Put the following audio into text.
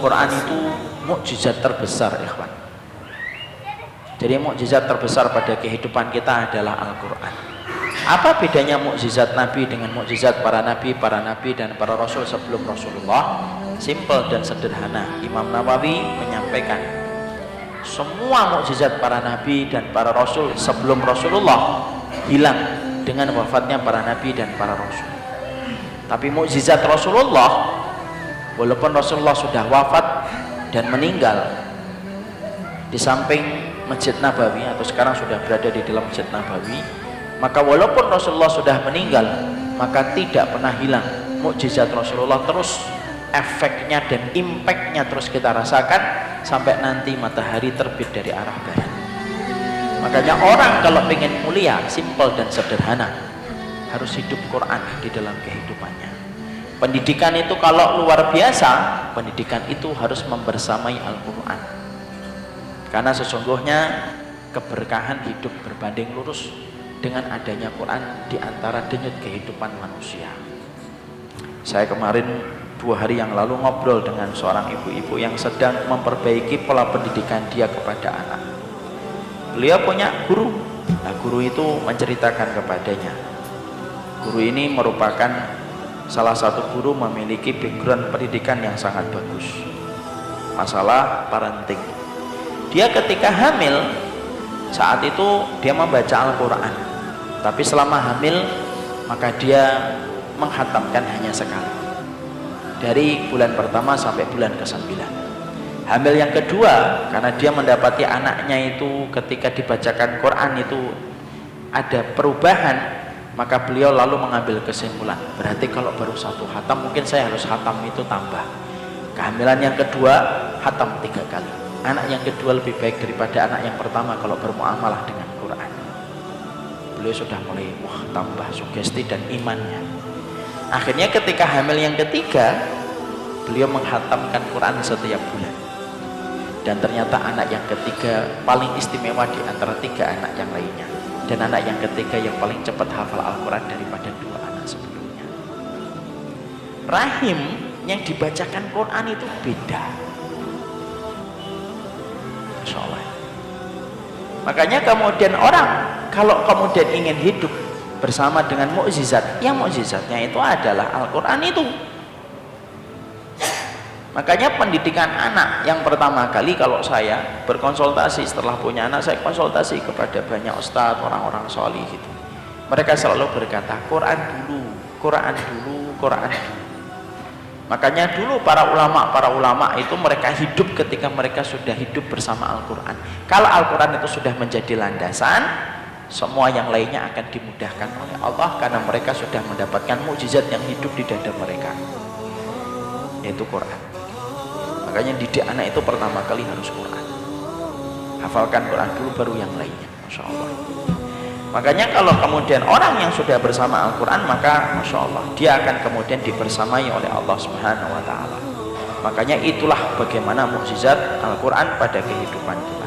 Al-Quran itu mukjizat terbesar, ikhwan. Jadi mukjizat terbesar pada kehidupan kita adalah Al-Quran. Apa bedanya mukjizat Nabi dengan mukjizat para nabi dan para rasul sebelum Rasulullah? Simple dan sederhana. Imam Nawawi menyampaikan semua mukjizat para nabi dan para rasul sebelum Rasulullah hilang dengan wafatnya para nabi dan para rasul. Tapi mukjizat Rasulullah, walaupun Rasulullah sudah wafat dan meninggal di samping Masjid Nabawi, atau sekarang sudah berada di dalam Masjid Nabawi, maka walaupun Rasulullah sudah meninggal, maka tidak pernah hilang mukjizat Rasulullah. Terus efeknya dan impactnya terus kita rasakan sampai nanti matahari terbit dari arah barat. Makanya orang kalau pengen mulia, simple dan sederhana, harus hidup Quran di dalam kehidupannya. Pendidikan itu kalau luar biasa, pendidikan itu harus membersamai Al-Quran. Karena sesungguhnya keberkahan hidup berbanding lurus dengan adanya Quran di antara denyut kehidupan manusia. Saya kemarin 2 hari yang lalu ngobrol dengan seorang ibu-ibu yang sedang memperbaiki pola pendidikan dia kepada anak. Beliau punya guru. Nah, guru itu menceritakan kepadanya. Guru ini merupakan salah satu guru memiliki background pendidikan yang sangat bagus. Masalah parenting. Dia ketika hamil, saat itu dia membaca Al-Quran, tapi selama hamil maka dia menghatamkan hanya sekali, dari bulan pertama sampai bulan ke-9. Hamil yang kedua, karena dia mendapati anaknya itu ketika dibacakan Quran itu ada perubahan, maka beliau lalu mengambil kesimpulan, berarti kalau baru 1 khatam mungkin saya harus khatam itu tambah. Kehamilan yang kedua khatam 3 kali. Anak yang kedua lebih baik daripada anak yang pertama kalau bermuamalah dengan Quran. Beliau sudah mulai tambah sugesti dan imannya. Akhirnya ketika hamil yang ketiga, beliau menghatamkan Quran setiap bulan. Dan ternyata anak yang ketiga paling istimewa di antara 3 anak yang lainnya. Dan anak yang ketiga yang paling cepat hafal Al-Quran daripada 2 anak sebelumnya. Rahim yang dibacakan Quran itu beda. Masya Allah. Makanya kemudian orang kalau kemudian ingin hidup bersama dengan mukjizat, yang mukjizatnya itu adalah Al-Quran itu. Makanya pendidikan anak yang pertama kali, kalau saya berkonsultasi setelah punya anak, saya konsultasi kepada banyak ustadz, orang-orang solih gitu. Mereka selalu berkata, Quran dulu, Quran dulu, Quran dulu. Makanya dulu para ulama itu mereka hidup ketika mereka sudah hidup bersama Al-Quran. Kalau Al-Quran itu sudah menjadi landasan, semua yang lainnya akan dimudahkan oleh Allah, karena mereka sudah mendapatkan mukjizat yang hidup di dada mereka, yaitu Quran. Makanya didik anak itu pertama kali harus Quran. Hafalkan Quran dulu baru yang lainnya. Masya Allah. Makanya kalau kemudian orang yang sudah bersama Al-Quran, maka Masya Allah, dia akan kemudian dibersamai oleh Allah Subhanahu wa Ta'ala. Makanya itulah bagaimana mukjizat Al-Quran pada kehidupan kita.